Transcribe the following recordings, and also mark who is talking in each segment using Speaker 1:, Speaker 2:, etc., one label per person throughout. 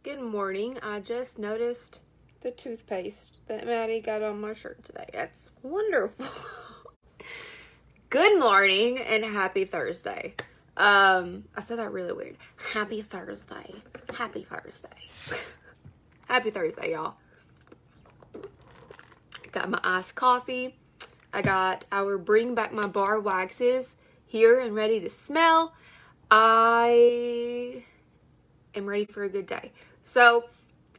Speaker 1: Good morning. I just noticed the toothpaste that Maddie got on my shirt today. That's wonderful. Good morning and happy Thursday. I said that really weird. Happy Thursday. Happy Thursday. Happy Thursday, y'all. Got my iced coffee. I got our Bring Back My Bar waxes here and ready to smell. I am ready for a good day. So,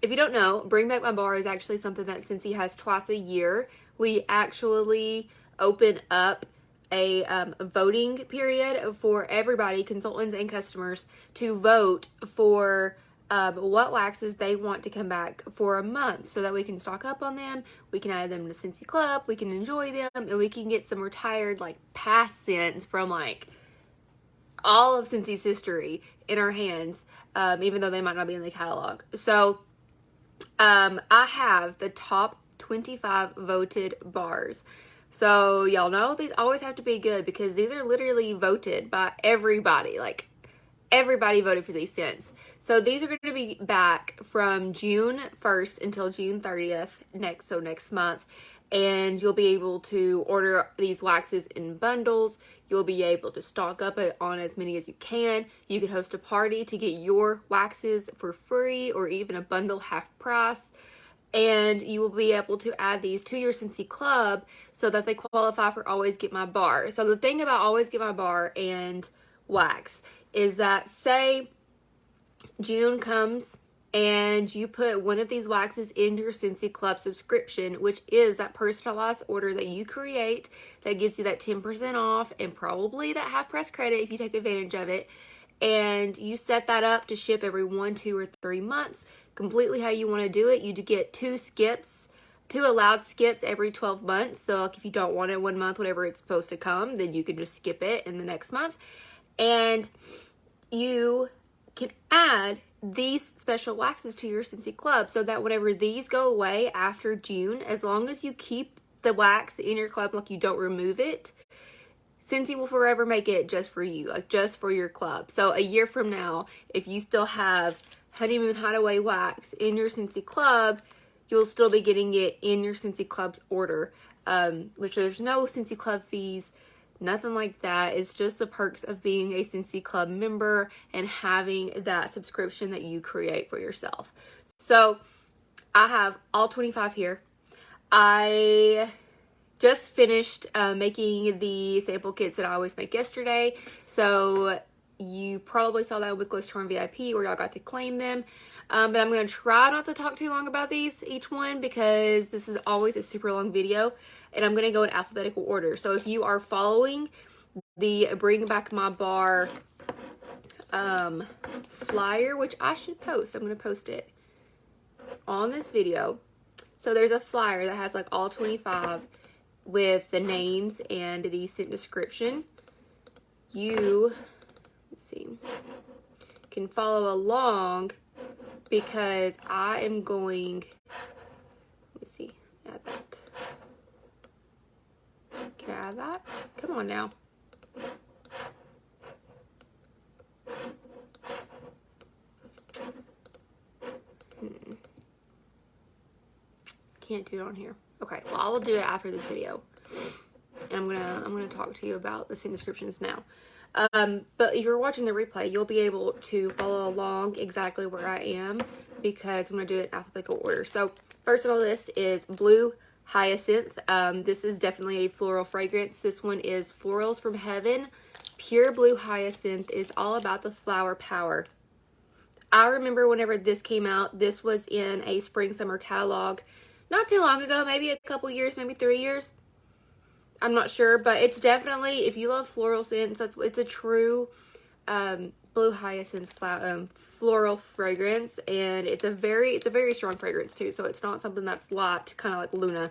Speaker 1: if you don't know, Bring Back My Bar is actually something that Scentsy has twice a year. We actually open up a voting period for everybody, consultants and customers, to vote for what waxes they want to come back for a month so that we can stock up on them, we can add them to Scentsy Club, we can enjoy them, and we can get some retired, like, past scents from, like, all of Scentsy's history in our hands, even though they might not be in the catalog. So, I have the top 25 voted bars. So, y'all know these always have to be good because these are literally voted by everybody. Like, everybody voted for these scents. So, these are going to be back from June 1st until June 30th next month. And you'll be able to order these waxes in bundles. You'll be able to stock up on as many as you can. You can host a party to get your waxes for free or even a bundle half price. And you will be able to add these to your Scentsy Club so that they qualify for Always Get My Bar. So the thing about Always Get My Bar and wax is that, say June comes and you put one of these waxes in your Scentsy Club subscription, which is that personalized order that you create that gives you that 10% off and probably that half price credit if you take advantage of it. And you set that up to ship every 1, 2, or 3 months, completely how you want to do it. You do get 2 allowed skips every 12 months. So like if you don't want it 1 month, whenever it's supposed to come, then you can just skip it in the next month. And you can add these special waxes to your Scentsy Club so that whenever these go away after June, as long as you keep the wax in your club, like you don't remove it, Scentsy will forever make it just for you, like just for your club. So a year from now, if you still have Honeymoon Hideaway wax in your Scentsy Club, you'll still be getting it in your Scentsy Club's order, which there's no Scentsy Club fees, nothing like that. It's just the perks of being a Scentsy Club member and having that subscription that you create for yourself. So I have all 25 here. I just finished making the sample kits that I always make yesterday. So you probably saw that in wicklesscharm VIP where y'all got to claim them. But I'm going to try not to talk too long about each one, because this is always a super long video. And I'm going to go in alphabetical order. So if you are following the Bring Back My Bar flyer, which I should post, I'm going to post it on this video. So there's a flyer that has like all 25 with the names and the scent description. You, let's see, can follow along because I am going, let me see, add that. Can I add that? Come on now. Can't do it on here. Okay, well, I will do it after this video. And I'm gonna talk to you about the scent descriptions now. But if you're watching the replay, you'll be able to follow along exactly where I am, because I'm gonna do it in alphabetical order. So first on the list is Blue Hyacinth. This is definitely a floral fragrance. This one is Florals from Heaven. Pure Blue Hyacinth is all about the flower power. I remember whenever this came out, this was in a spring summer catalog not too long ago, maybe a couple years, maybe 3 years. I'm not sure, but it's definitely, if you love floral scents, it's a true Blue Hyacinth floral fragrance, and it's a very strong fragrance too. So it's not something that's light, kind of like Luna.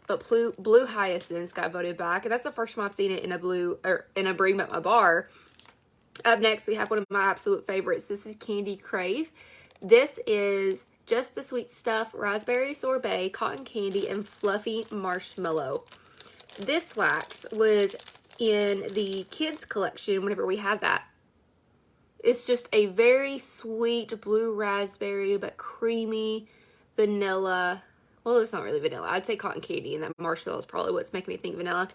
Speaker 1: But Blue Hyacinth got voted back, and that's the first time I've seen it in a Bring Back My Bar. Up next, we have one of my absolute favorites. This is Candy Crave. This is just the sweet stuff, raspberry sorbet, cotton candy, and fluffy marshmallow. This wax was in the kids collection whenever we had that. It's just a very sweet blue raspberry, but creamy vanilla. Well, it's not really vanilla. I'd say cotton candy, and that marshmallow is probably what's making me think vanilla.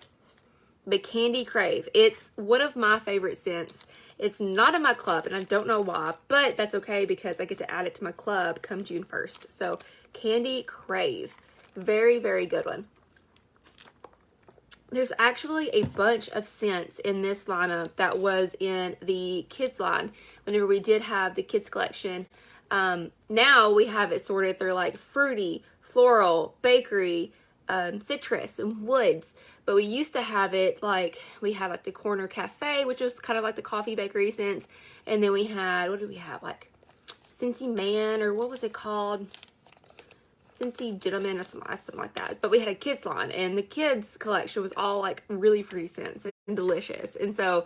Speaker 1: But Candy Crave. It's one of my favorite scents. It's not in my club, and I don't know why, but that's okay because I get to add it to my club come June 1st. So, Candy Crave. Very, very good one. There's actually a bunch of scents in this lineup that was in the kids line whenever we did have the kids collection. Now we have it sorted through like fruity, floral, bakery, citrus, and woods. But we used to have it like, we had like the Corner Cafe, which was kind of like the coffee bakery scents. And then we had, what did we have? Like Scentsy Man, or what was it called? Scentsy Gentleman or something like that. But we had a kids line, and the kids collection was all like really fruity scents and delicious. And so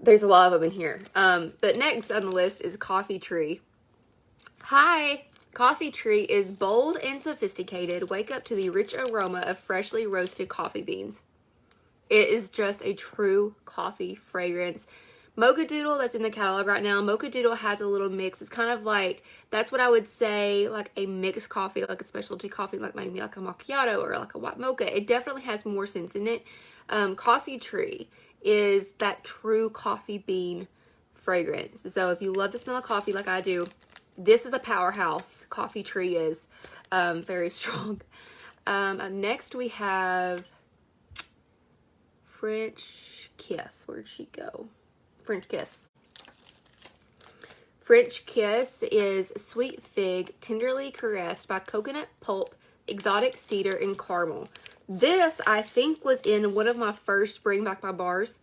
Speaker 1: there's a lot of them in here. But next on the list is Coffee Tree. Hi! Coffee Tree is bold and sophisticated. Wake up to the rich aroma of freshly roasted coffee beans. It is just a true coffee fragrance. Mocha Doodle, that's in the catalog right now. Mocha Doodle has a little mix. It's kind of like, that's what I would say, like a mixed coffee, like a specialty coffee, like maybe like a macchiato or like a white mocha. It definitely has more scents in it. Coffee Tree is that true coffee bean fragrance. So if you love the smell of coffee like I do, this is a powerhouse. Coffee Tree is very strong. Next we have French Kiss. Where'd she go? French Kiss. French Kiss is sweet fig, tenderly caressed by coconut pulp, exotic cedar, and caramel. This, I think, was in one of my first Bring Back My bars.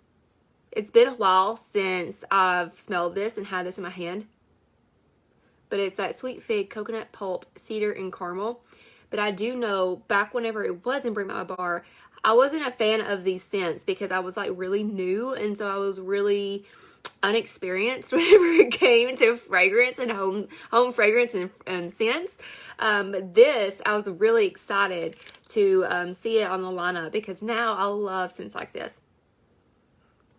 Speaker 1: It's been a while since I've smelled this and had this in my hand. But it's that sweet fig, coconut pulp, cedar, and caramel. But I do know back whenever it was in Bring Back My Bar, I wasn't a fan of these scents because I was like really new, and so I was really unexperienced whenever it came to fragrance and home fragrance and scents. But this, I was really excited to see it on the lineup because now I love scents like this.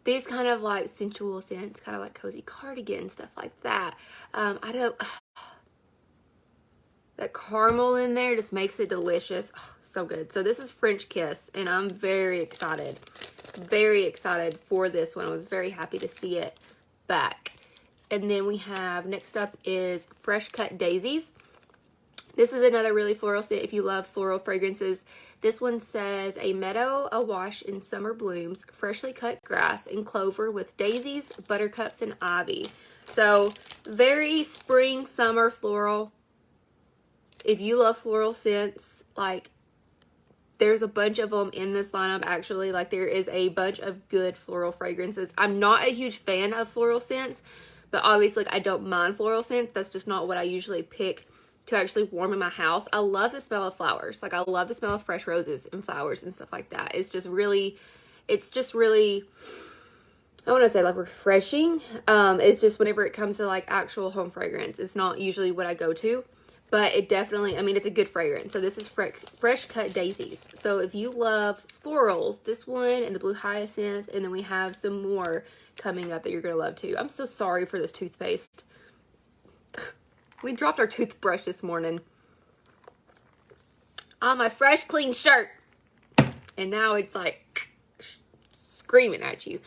Speaker 1: These kind of like sensual scents, kind of like cozy cardigan, stuff like that. That caramel in there just makes it delicious. Oh, so good. So this is French Kiss, and I'm very excited for this one. I was very happy to see it back. And then we have, next up is Fresh Cut Daisies. This is another really floral scent if you love floral fragrances. This one says, a meadow awash in summer blooms, freshly cut grass and clover with daisies, buttercups, and ivy. So very spring, summer floral. If you love floral scents, like there's a bunch of them in this lineup actually. Like there is a bunch of good floral fragrances. I'm not a huge fan of floral scents, but obviously like, I don't mind floral scents. That's just not what I usually pick to actually warm in my house. I love the smell of flowers. Like I love the smell of fresh roses and flowers and stuff like that. It's just really, I want to say like refreshing. It's just whenever it comes to like actual home fragrance, it's not usually what I go to. But it definitely, I mean, it's a good fragrance. So this is Fresh Cut Daisies. So if you love florals, this one and the Blue Hyacinth, and then we have some more coming up that you're going to love too. I'm so sorry for this toothpaste. We dropped our toothbrush this morning on my fresh, clean shirt. And now it's like screaming at you.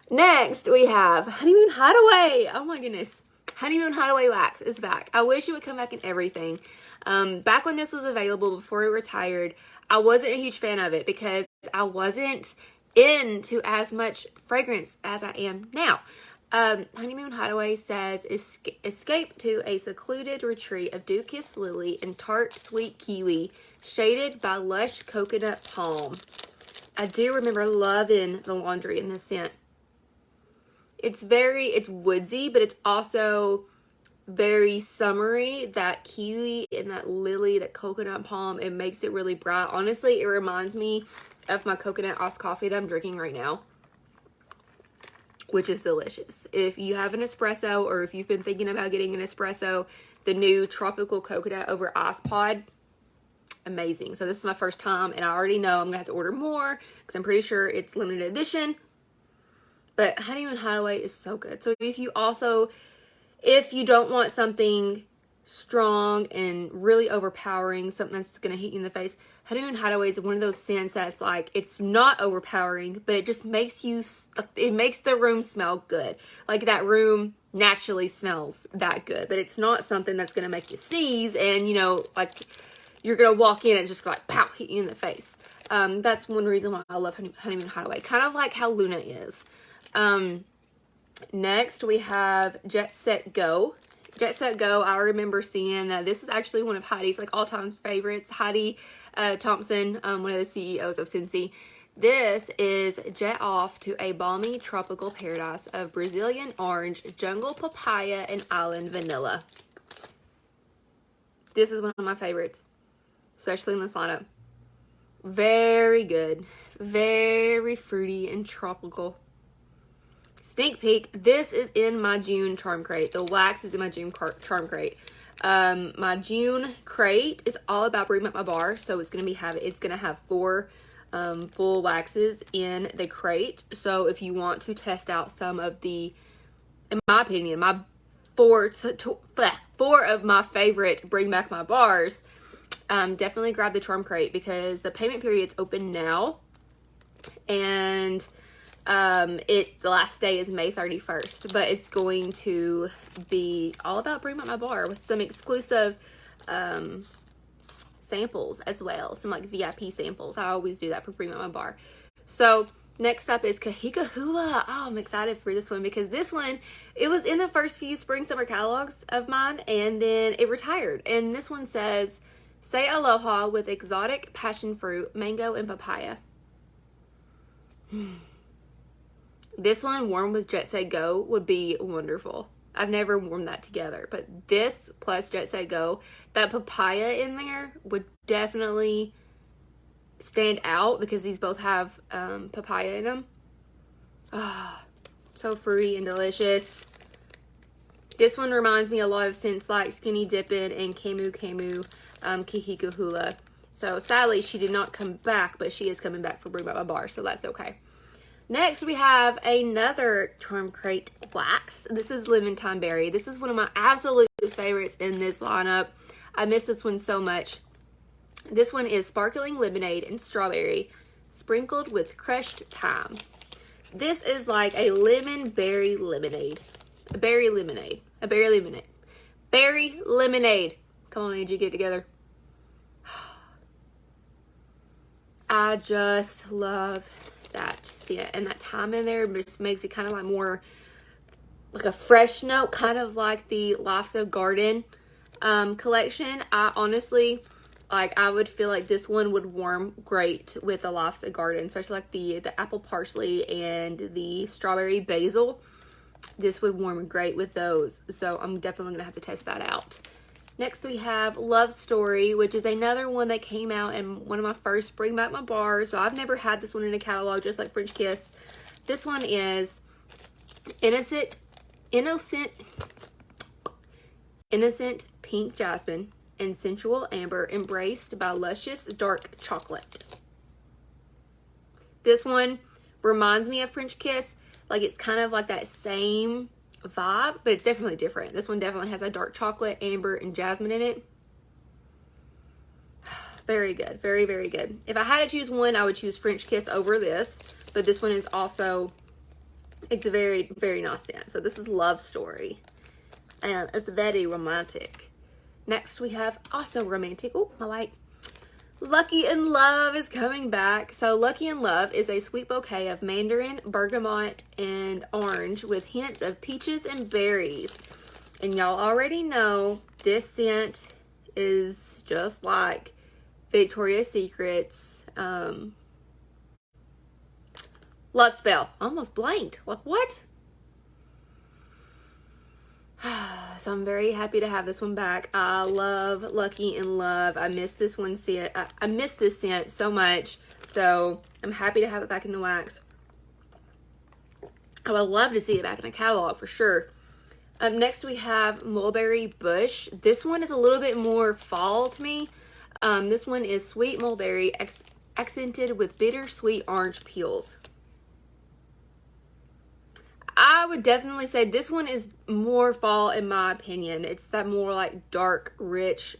Speaker 1: Next, we have Honeymoon Hideaway. Oh my goodness. Honeymoon Hideaway Wax is back. I wish it would come back in everything. Back when this was available before it retired, I wasn't a huge fan of it because I wasn't into as much fragrance as I am now. Honeymoon Hideaway says, escape to a secluded retreat of dew-kissed lily and tart sweet kiwi, shaded by lush coconut palm. I do remember loving the laundry in this scent. It's woodsy, but it's also very summery. That kiwi and that lily, that coconut palm, it makes it really bright. Honestly, it reminds me of my coconut iced coffee that I'm drinking right now, which is delicious. If you have an espresso, or if you've been thinking about getting an espresso, the new tropical coconut over ice pod, amazing. So this is my first time, and I already know I'm gonna have to order more because I'm pretty sure it's limited edition. But Honeymoon Hideaway is so good. So if you don't want something strong and really overpowering, something that's going to hit you in the face, Honeymoon Hideaway is one of those scents that's like, it's not overpowering, but it just makes it makes the room smell good. Like that room naturally smells that good, but it's not something that's going to make you sneeze and, you know, like you're going to walk in and it's just like, pow, hit you in the face. That's one reason why I love Honeymoon Hideaway. Kind of like how Luna is. Next we have Jet Set Go. Jet Set Go, I remember seeing this is actually one of Heidi's like all-time favorites. Heidi Thompson, one of the CEOs of Scentsy. This is Jet Off to a balmy tropical paradise of Brazilian orange, jungle papaya, and island vanilla. This is one of my favorites, especially in this lineup. Very good. Very fruity and tropical. Sneak peek, this is in my June charm crate. The wax is in my June charm crate. My June crate is all about Bring Back My Bar, so it's gonna have 4 full waxes in the crate. So if you want to test out some of the, in my opinion, my 4 of my favorite Bring Back My Bars, definitely grab the charm crate because the payment period's open now, and the last day is May 31st, but it's going to be all about Bring Back My Bar with some exclusive samples as well, some like VIP samples. I always do that for Bring Back My Bar. So next up is Kahika Hula. Oh, I'm excited for this one because this one, it was in the first few spring summer catalogs of mine and then it retired. And this one says, say aloha with exotic passion fruit, mango, and papaya. This one, warm with Jet Set Go, would be wonderful. I've never warmed that together, but this plus Jet Set Go, that papaya in there would definitely stand out because these both have papaya in them. Oh, so fruity and delicious. This one reminds me a lot of scents like Skinny Dippin' and Camu Kahika Hula. So sadly, she did not come back, but she is coming back for Bring Back My Bar, so that's okay. Next, we have another charm crate wax. This is Lemon Time Berry. This is one of my absolute favorites in this lineup. I miss this one so much. This one is sparkling lemonade and strawberry sprinkled with crushed thyme. This is like a lemon berry lemonade. A berry lemonade. A berry lemonade. Berry lemonade. Come on, Angie, get it together. I just love that scent, and that thyme in there just makes it kind of like more like a fresh note, kind of like the Life's of Garden collection. I honestly, like, I would feel like this one would warm great with the Life's of Garden, especially like the apple parsley and the strawberry basil. This would warm great with those, so I'm definitely gonna have to test that out. Next we have Love Story, which is another one that came out in one of my first Bring Back My Bars. So I've never had this one in a catalog, just like French Kiss. This one is innocent pink jasmine and sensual amber embraced by luscious dark chocolate. This one reminds me of French Kiss. Like, it's kind of like that same vibe, but it's definitely different. This one definitely has a dark chocolate, amber, and jasmine in it. Very good. Very, very good. If I had to choose one, I would choose French Kiss over this, but this one is also, it's a very, very nice scent. So this is Love Story, and it's very romantic. Next we have also romantic. Oh, my light. Lucky in Love is coming back. So Lucky in Love is a sweet bouquet of mandarin, bergamot, and orange with hints of peaches and berries. And y'all already know this scent is just like Victoria's Secret's Love Spell. I almost blanked. Like, what? So I'm very happy to have this one back. I love Lucky in Love. I miss this one scent. I miss this scent so much. So I'm happy to have it back in the wax. I would love to see it back in a catalog for sure. Next we have Mulberry Bush. This one is a little bit more fall to me. This one is sweet mulberry accented with bittersweet orange peels. I would definitely say this one is more fall in my opinion. It's that more like dark, rich,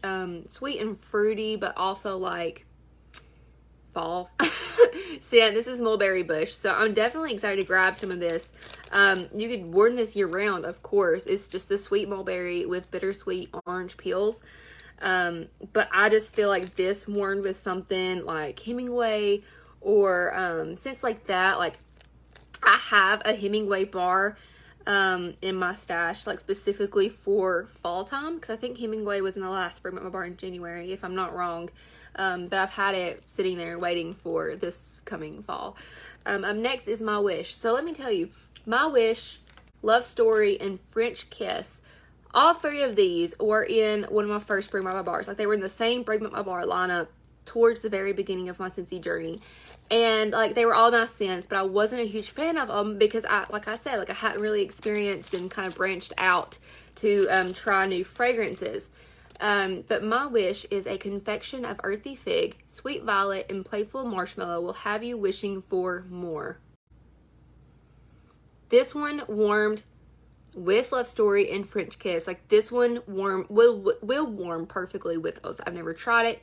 Speaker 1: sweet and fruity, but also like fall scent. This is mulberry bush, so I'm definitely excited to grab some of this. You could warm this year round, of course. It's just the sweet mulberry with bittersweet orange peels. But I just feel like this warmed with something like Hemingway or scents like that. Like I have a Hemingway bar in my stash, like specifically for fall time, because I think Hemingway was in the last Bring Back My Bar in January, if I'm not wrong. But I've had it sitting there waiting for this coming fall. Up next is My Wish. So let me tell you, My Wish, Love Story, and French Kiss, all three of these were in one of my first Bring Back My Bars. Like they were in the same Bring Back My Bar lineup towards the very beginning of my Scentsy journey. And like they were all nice scents, but I wasn't a huge fan of them because like I said, I hadn't really experienced and kind of branched out to try new fragrances. But My Wish is a confection of earthy fig, sweet violet, and playful marshmallow will have you wishing for more. This one warmed with Love Story and French Kiss. Like this one will warm perfectly with those. I've never tried it,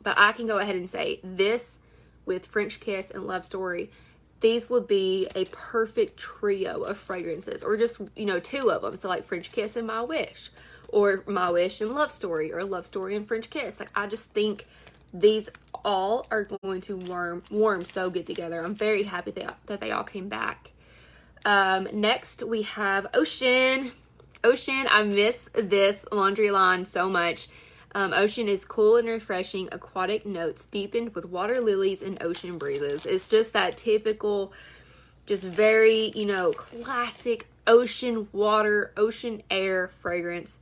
Speaker 1: but I can go ahead and say this with French Kiss and Love Story, these would be a perfect trio of fragrances, or just, two of them. So like French Kiss and My Wish, or My Wish and Love Story, or Love Story and French Kiss. Like I just think these all are going to warm so good together. I'm very happy that they all came back. Next we have Ocean. I miss this laundry line so much. Ocean is cool and refreshing aquatic notes deepened with water lilies and ocean breezes. It's just that typical, just very, classic ocean water, ocean air fragrance.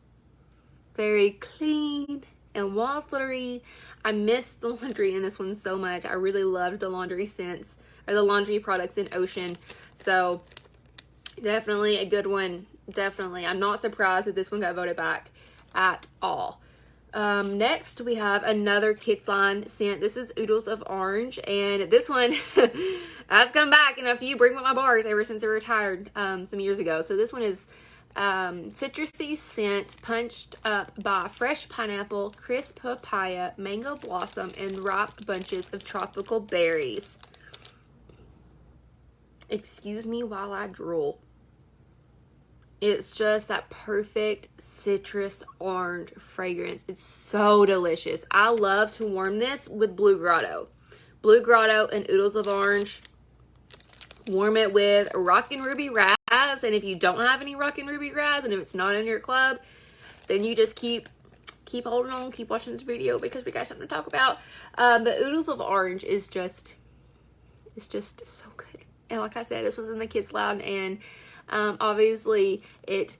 Speaker 1: Very clean and watery. I miss the laundry in this one so much. I really loved the laundry scents, or the laundry products in Ocean. So definitely a good one. Definitely. I'm not surprised that this one got voted back at all. Next we have another Kids line scent. This is Oodles of Orange, and this one has come back in a few Bring Back My Bars ever since I retired some years ago. So this one is citrusy scent punched up by fresh pineapple, crisp papaya, mango blossom, and ripe bunches of tropical berries. Excuse me while I drool. It's just that perfect citrus orange fragrance. It's so delicious. I love to warm this with Blue Grotto. Blue Grotto and Oodles of Orange. Warm it with Rockin' Ruby Raz. And if you don't have any Rockin' Ruby Raz, and if it's not in your club, then you just keep holding on, keep watching this video because we got something to talk about. But Oodles of Orange is just, it's just so good. And like I said, this was in the Kids line, and obviously it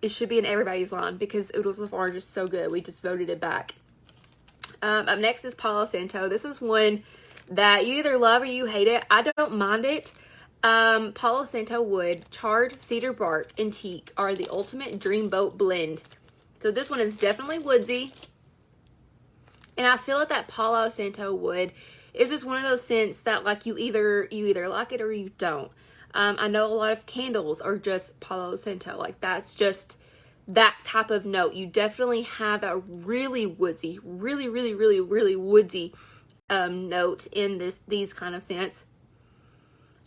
Speaker 1: should be in everybody's line because Oodles of Orange is so good. We just voted it back. Up next is Palo Santo. This is one that you either love or you hate it. I don't mind it. Palo Santo wood, charred cedar bark, and teak are the ultimate dreamboat blend. So this one is definitely woodsy, and I feel like that Palo Santo wood is just one of those scents that like you either like it or you don't. I know a lot of candles are just Palo Santo. Like that's just that type of note. You definitely have that really woodsy, really woodsy note in these kind of scents.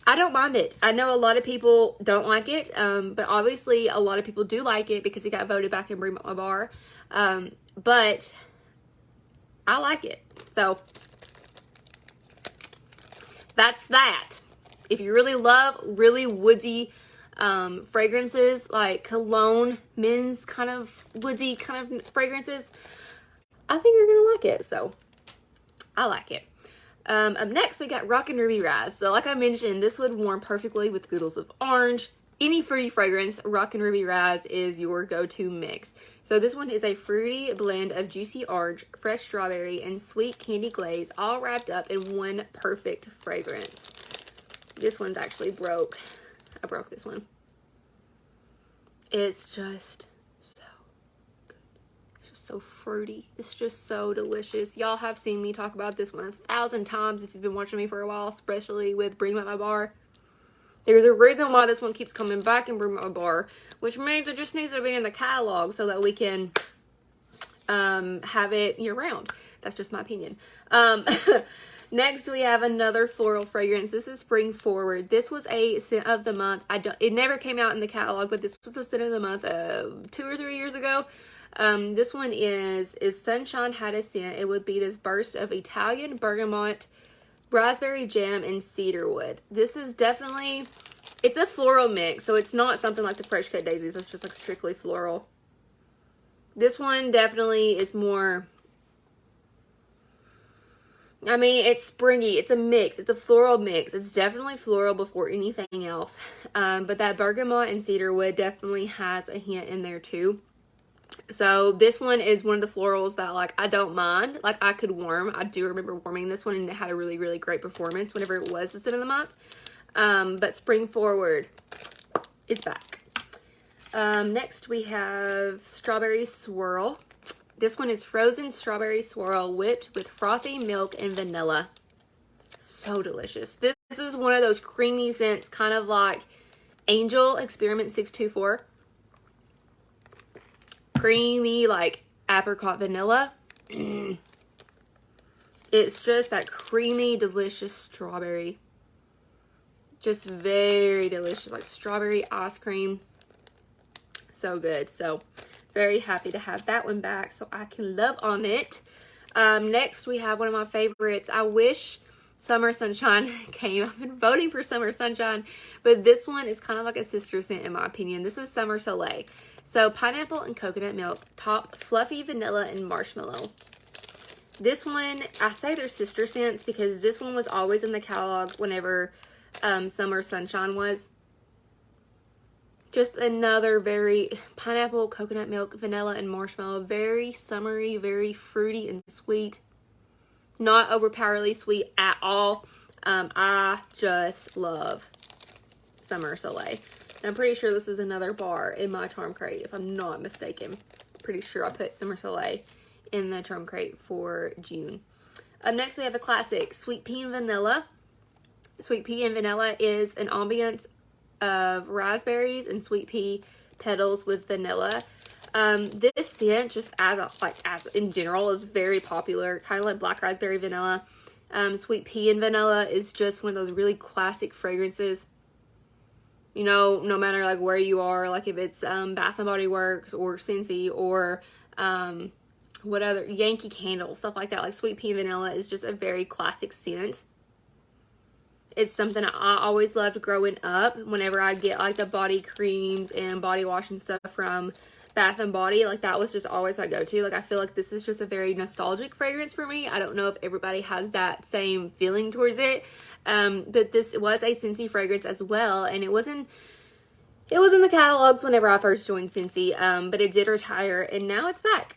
Speaker 1: I don't mind it. I know a lot of people don't like it, but obviously a lot of people do like it because it got voted back in Bring Back My Bar. But I like it. So that's that. If you really love really woodsy fragrances, like cologne, men's kind of woodsy kind of fragrances, I think you're gonna like it. So I like it. Up next we got Rockin' Ruby Raz. So like I mentioned, this would warm perfectly with Oodles of Orange. Any fruity fragrance, Rockin' Ruby Raz is your go-to mix. So this one is a fruity blend of juicy orange, fresh strawberry, and sweet candy glaze, all wrapped up in one perfect fragrance. This one's actually broke. I broke this one. It's just so good. It's just so fruity. It's just so delicious. Y'all have seen me talk about this one 1,000 times if you've been watching me for a while, especially with Bring Back My Bar. There's a reason why this one keeps coming back in Bring Back My Bar, which means it just needs to be in the catalog so that we can have it year round. That's just my opinion. Next, we have another floral fragrance. This is Spring Forward. This was a scent of the month. It never came out in the catalog, but this was the scent of the month 2 or 3 years ago. This one is, if sunshine had a scent, it would be this burst of Italian bergamot, raspberry jam, and cedarwood. This is definitely, it's a floral mix, so it's not something like the fresh cut daisies. It's just like strictly floral. This one definitely is more, I mean, it's springy. It's a mix. It's a floral mix. It's definitely floral before anything else. But that bergamot and cedarwood definitely has a hint in there too. So this one is one of the florals that, like, I don't mind. Like, I could warm. I do remember warming this one, and it had a really, really great performance whenever it was the scent of the month. But Spring Forward is back. Next, we have Strawberry Swirl. This one is frozen strawberry swirl whipped with frothy milk and vanilla. So delicious. This is one of those creamy scents, kind of like Angel Experiment 624. Creamy, like apricot vanilla. It's just that creamy, delicious strawberry. Just very delicious, like strawberry ice cream. So good. So very happy to have that one back so I can love on it. Next, we have one of my favorites. I wish Summer Sunshine came. I've been voting for Summer Sunshine, but this one is kind of like a sister scent in my opinion. This is Summer Soleil. So pineapple and coconut milk, top fluffy vanilla and marshmallow. This one, I say they're sister scents because this one was always in the catalog whenever Summer Sunshine was. Just another very pineapple, coconut milk, vanilla, and marshmallow. Very summery, very fruity and sweet. Not overpoweringly sweet at all. I just love Summer Soleil. And I'm pretty sure this is another bar in my Charm Crate, if I'm not mistaken. Pretty sure I put Summer Soleil in the Charm Crate for June. Next, we have a classic, Sweet Pea and Vanilla. Sweet Pea and Vanilla is an ambiance of raspberries and sweet pea petals with vanilla. This scent, just as in general, is very popular, kind of like black raspberry vanilla. Sweet pea and vanilla is just one of those really classic fragrances. You know, no matter like where you are, like if it's Bath and Body Works or Scentsy or what other, Yankee Candle, stuff like that. Like Sweet Pea and Vanilla is just a very classic scent. It's something I always loved growing up. Whenever I'd get like the body creams and body wash and stuff from Bath and Body, like that was just always my go-to. Like I feel like this is just a very nostalgic fragrance for me. I don't know if everybody has that same feeling towards it. But this was a Scentsy fragrance as well, and it was in the catalogs whenever I first joined Scentsy, but it did retire, and now it's back.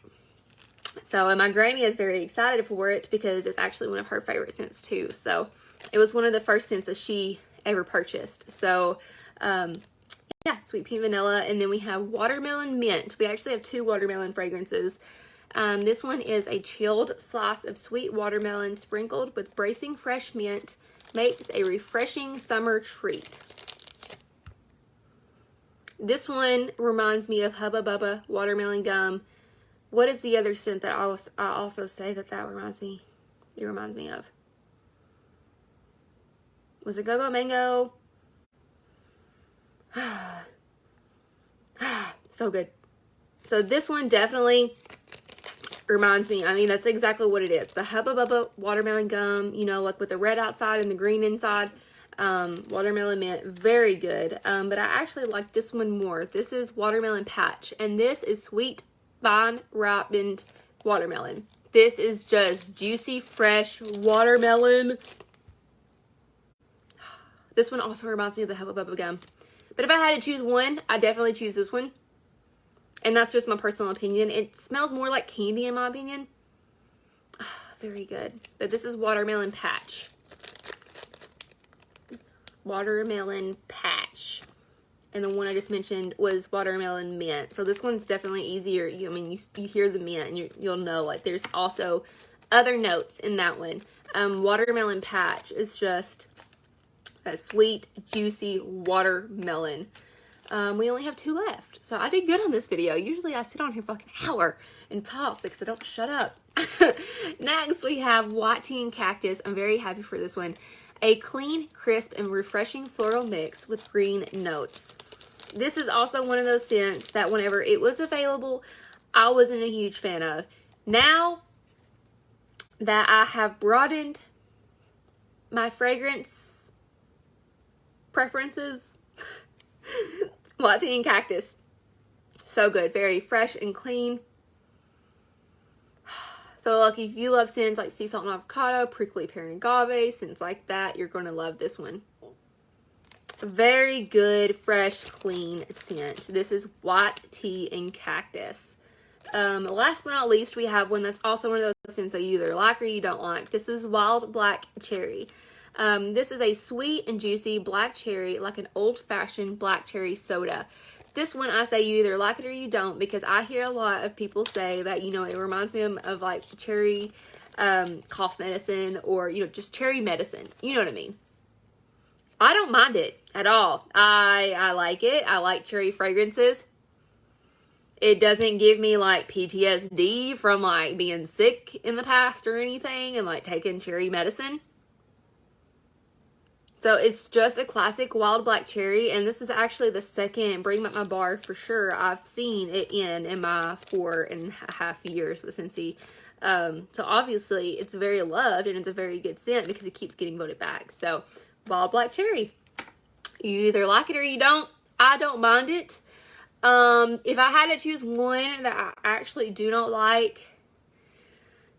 Speaker 1: So, and my granny is very excited for it because it's actually one of her favorite scents too. So, it was one of the first scents that she ever purchased. So, yeah, Sweet Pea Vanilla, and then we have Watermelon Mint. We actually have 2 watermelon fragrances. This one is a chilled slice of sweet watermelon sprinkled with bracing fresh mint. Makes a refreshing summer treat. This one reminds me of Hubba Bubba watermelon gum. What is the other scent that I also say that reminds me? It reminds me of. Was it Go-Go Mango? So good. So this one definitely reminds me, I mean, that's exactly what it is. The Hubba Bubba watermelon gum, you know, like with the red outside and the green inside. Watermelon mint, very good. But I actually like this one more. This is Watermelon Patch, and this is sweet vine ripened watermelon. This is just juicy, fresh watermelon. This one also reminds me of the Hubba Bubba gum. But if I had to choose one, I'd definitely choose this one. And that's just my personal opinion. It smells more like candy in my opinion. Very good. But this is Watermelon Patch. Watermelon Patch. And the one I just mentioned was Watermelon Mint. So this one's definitely easier. You hear the mint and you'll know, like, there's also other notes in that one. Watermelon Patch is just a sweet, juicy watermelon. We only have 2 left. So I did good on this video. Usually I sit on here for like an hour and talk because I don't shut up. Next, we have White Tea and Cactus. I'm very happy for this one. A clean, crisp, and refreshing floral mix with green notes. This is also one of those scents that whenever it was available, I wasn't a huge fan of. Now that I have broadened my fragrance preferences, White Tea and Cactus, so good. Very fresh and clean. So like if you love scents like sea salt and avocado, prickly pear and agave, scents like that, you're going to love this one. Very good, fresh, clean scent. This is White Tea and Cactus. Last but not least, we have one that's also one of those scents that you either like or you don't like. This is Wild Black Cherry. This is a sweet and juicy black cherry, like an old-fashioned black cherry soda. This one, I say you either like it or you don't, because I hear a lot of people say that, you know, it reminds me of like cherry cough medicine, or, you know, just cherry medicine. You know what I mean? I don't mind it at all. I like it. I like cherry fragrances. It doesn't give me like PTSD from like being sick in the past or anything and like taking cherry medicine. So it's just a classic wild black cherry, and this is actually the second Bring Back My Bar for sure I've seen it in my 4.5 years with Scentsy. So obviously it's very loved and it's a very good scent because it keeps getting voted back. So wild black cherry, you either like it or you don't. I don't mind it. If I had to choose one that I actually do not like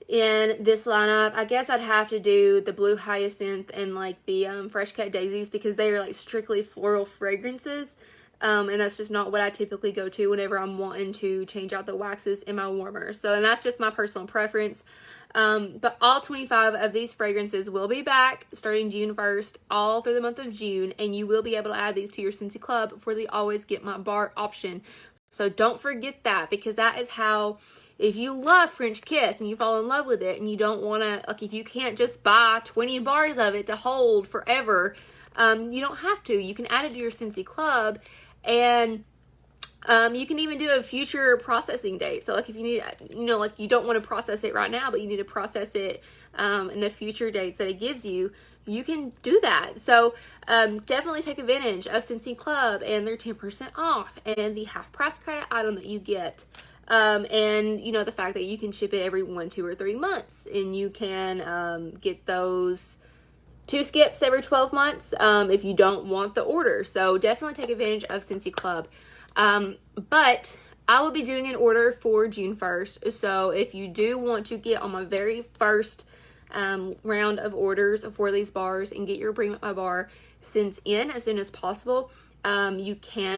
Speaker 1: in this lineup, I guess I'd have to do the Blue Hyacinth and like the Fresh Cut Daisies, because they are like strictly floral fragrances. And that's just not what I typically go to whenever I'm wanting to change out the waxes in my warmers. So, and that's just my personal preference. But all 25 of these fragrances will be back starting June 1st, all through the month of June. And you will be able to add these to your Scentsy Club for the Always Get My Bar option. So don't forget that, because that is how, if you love French Kiss and you fall in love with it and you don't want to, like if you can't just buy 20 bars of it to hold forever, you don't have to. You can add it to your Scentsy Club, and you can even do a future processing date. So like if you need, you know, like you don't want to process it right now, but you need to process it in the future dates that it gives you, you can do that. So definitely take advantage of Scentsy Club and their 10% off and the half price credit item that you get. And you know, the fact that you can ship it every 1, 2, or 3 months, and you can get those 2 skips every 12 months if you don't want the order. So definitely take advantage of Scentsy Club. But I will be doing an order for June 1st. So if you do want to get on my very first round of orders for these bars and get your Bring Back My Bar scents in as soon as possible, you can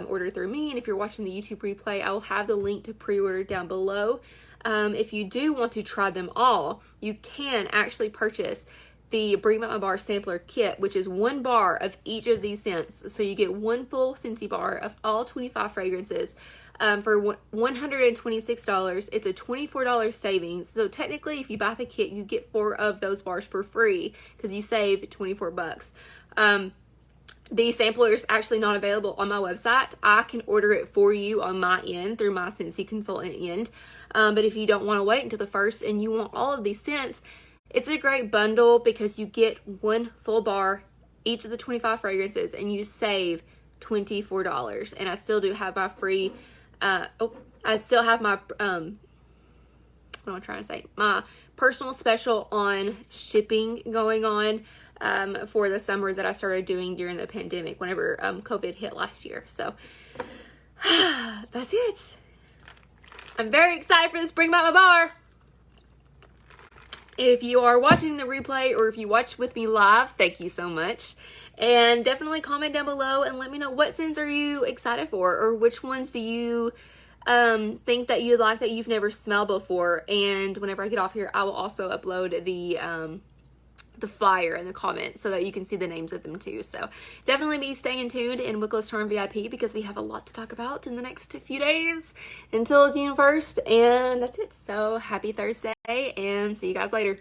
Speaker 1: order through me. And if you're watching the YouTube replay, I will have the link to pre-order down below. If you do want to try them all, you can actually purchase the Bring Back My Bar sampler kit, which is 1 bar of each of these scents. So you get 1 full Scentsy bar of all 25 fragrances for $126. It's a $24 savings. So technically, if you buy the kit, you get 4 of those bars for free because you save 24 bucks. The sampler is actually not available on my website. I can order it for you on my end through my Scentsy consultant end. But if you don't want to wait until the 1st and you want all of these scents, it's a great bundle because you get 1 full bar, each of the 25 fragrances, and you save $24. And I still do have my free, I still have my, what am I trying to say? My personal special on shipping going on for the summer that I started doing during the pandemic whenever COVID hit last year. So that's it. I'm very excited for this Bring Back My Bar. If you are watching the replay or if you watch with me live, thank you so much. And definitely comment down below and let me know what scents are you excited for, or which ones do you think that you'd like that you've never smelled before. And whenever I get off here, I will also upload the flyer in the comments so that you can see the names of them too. So definitely be staying tuned in Wickless Charm VIP because we have a lot to talk about in the next few days until June 1st. And that's it. So happy Thursday and see you guys later.